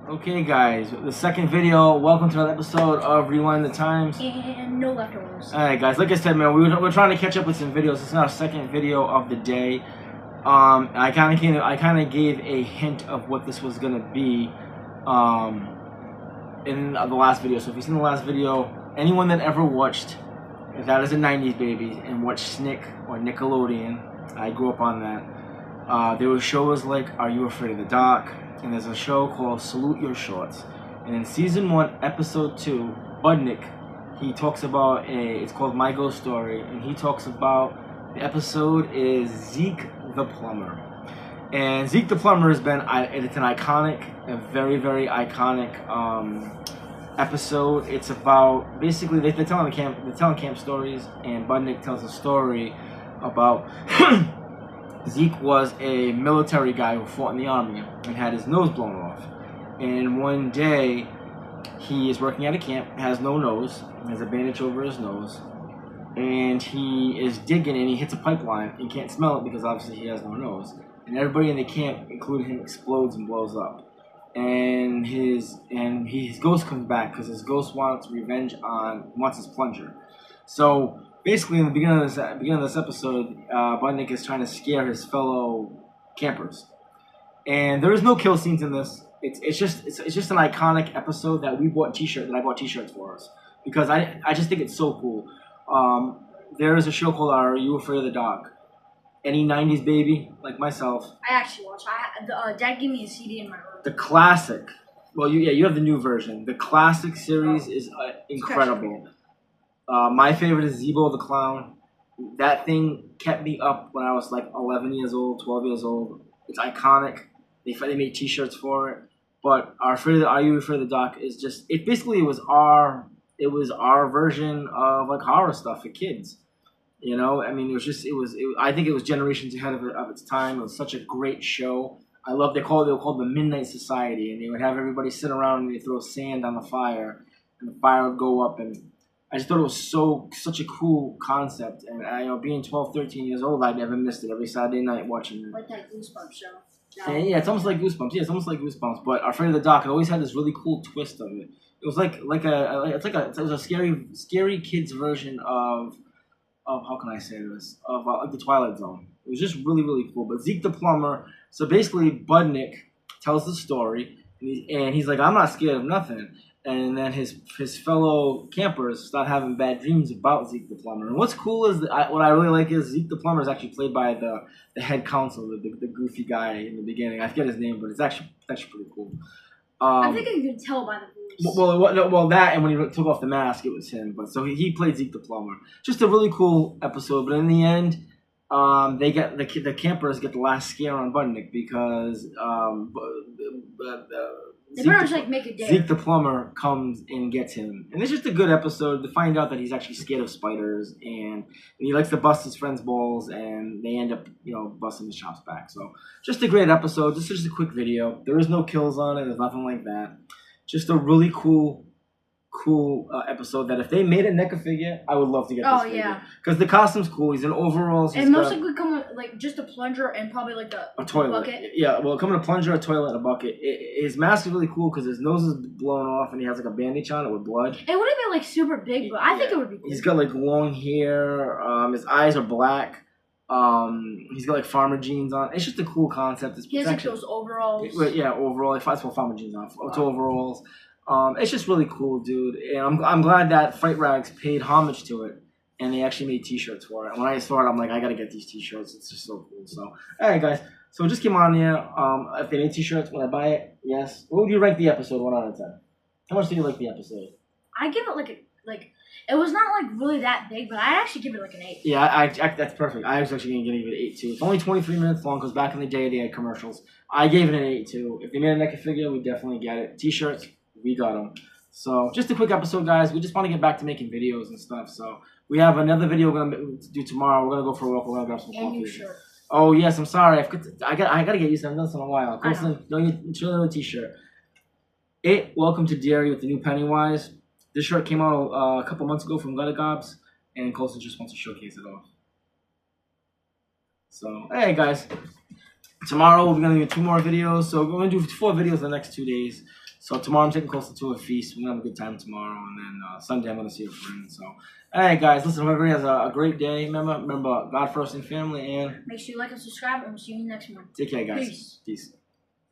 Okay, guys, the second video. Welcome to another episode of Rewind the Times. And no leftovers. Alright, guys, like I said, man, we're trying to catch up with some videos. It's our second video of the day. I kind of gave a hint of what this was gonna be in the last video. So if you've seen the last video, anyone that ever watched that is a 90s baby and watched Snick or Nickelodeon, I grew up on that. There were shows like Are You Afraid of the Dark? And there's a show called Salute Your Shorts. And in season 1, episode 2, Budnick, he talks about it's called My Ghost Story, and he talks about, the episode is Zeke the Plumber. And Zeke the Plumber has been, it's an iconic, a very, very iconic episode. It's about, basically, they're telling camp stories, and Budnick tells a story about Zeke was a military guy who fought in the army and had his nose blown off. And one day, he is working at a camp, has no nose, has a bandage over his nose, and he is digging and he hits a pipeline and can't smell it because obviously he has no nose. And everybody in the camp, including him, explodes and blows up. And his ghost comes back because his ghost wants revenge wants his plunger. So basically, in the beginning of this episode, Budnick is trying to scare his fellow campers, and there is no kill scenes in this. It's just an iconic episode that I bought T-shirts for us because I just think it's so cool. There is a show called Are You Afraid of the Dark? Any 90s baby like myself. I actually watched. Dad gave me a CD in my room. The classic. Well, you have the new version. The classic series is incredible. My favorite is Zebo the Clown. That thing kept me up when I was like 11 years old, 12 years old. It's iconic. They made T-shirts for it. But Are You Afraid of the Dark is just, it was our version of like horror stuff for kids. You know, I mean, I think it was generations ahead of its time. It was such a great show. They were called the Midnight Society, and they would have everybody sit around and they throw sand on the fire, and the fire would go up, and I just thought it was such a cool concept, and being 12, 13 years old, I never missed it. Every Saturday night watching it. Like that Goosebumps show. And yeah, it's almost like Goosebumps. Yeah, it's almost like Goosebumps. But Afraid of the Dark, it always had this really cool twist of it. It was it was a scary kids version of how can I say this, of the Twilight Zone. It was just really, really cool. But Zeke the Plumber. So basically, Budnick tells the story, and he's like, I'm not scared of nothing. And then his fellow campers start having bad dreams about Zeke the Plumber. And what's cool is what I really like is Zeke the Plumber is actually played by the head counselor, the goofy guy in the beginning. I forget his name, but it's actually pretty cool. I think you can tell by the voice. Well, that, and when he took off the mask, it was him. But so he played Zeke the Plumber. Just a really cool episode. But in the end, they get the campers get the last scare on Budnick because They pretty much like make a dare. Zeke the Plumber comes and gets him. And it's just a good episode to find out that he's actually scared of spiders and he likes to bust his friends' balls, and they end up, busting his chops back. So just a great episode. Just a quick video. There is no kills on it. There's nothing like that. Just a really cool episode that if they made a NECA figure, I would love to get this figure. Yeah. Because the costume's cool. He's in overalls. And most likely come with like just a plunger and probably like a toilet. Bucket. Yeah, well, come in a plunger, a toilet, and a bucket. His mask is really cool because his nose is blown off and he has like a bandage on it with blood. It would have been like super big, but I think it would be cool. He's got like long hair. His eyes are black. He's got like farmer jeans on. It's just a cool concept. He has like those overalls. Yeah, overall. If I put farmer jeans on, it's overalls. It's just really cool, dude. And I'm glad that Fright Rags paid homage to it, and they actually made T-shirts for it. And when I saw it, I'm like, I gotta get these T-shirts. It's just so cool. So, all right, guys. So it just came on here. If they made T-shirts, would I buy it? Yes. What would you rank the episode 1 out of 10? How much do you like the episode? I give it like it was not like really that big, but I actually give it like an 8. Yeah, I that's perfect. I was actually gonna give it an 8 too. It's only 23 minutes long because back in the day they had commercials. I gave it an 8 too. If they made a NECA figure, we definitely get it. T-shirts. We got them. So just a quick episode, guys. We just want to get back to making videos and stuff. So we have another video we're gonna do tomorrow. We're gonna go for a walk. We're gonna grab some coffee. Oh yes, I'm sorry. I gotta get used to it. I've done this in a while. Show the T-shirt. Welcome to Dairy with the new Pennywise. This shirt came out a couple months ago from Gutter Gobs, and Colson just wants to showcase it off. So hey guys. Tomorrow we're gonna do 2 more videos. So we're gonna do 4 videos the next 2 days. So tomorrow I'm taking closer to a feast. We're gonna have a good time tomorrow, and then Sunday I'm gonna see a friend. So, all right, guys, listen. Hope everybody has a great day. Remember God first and family, and make sure you like and subscribe, and we'll see you next month. Take care, guys. Peace. Peace.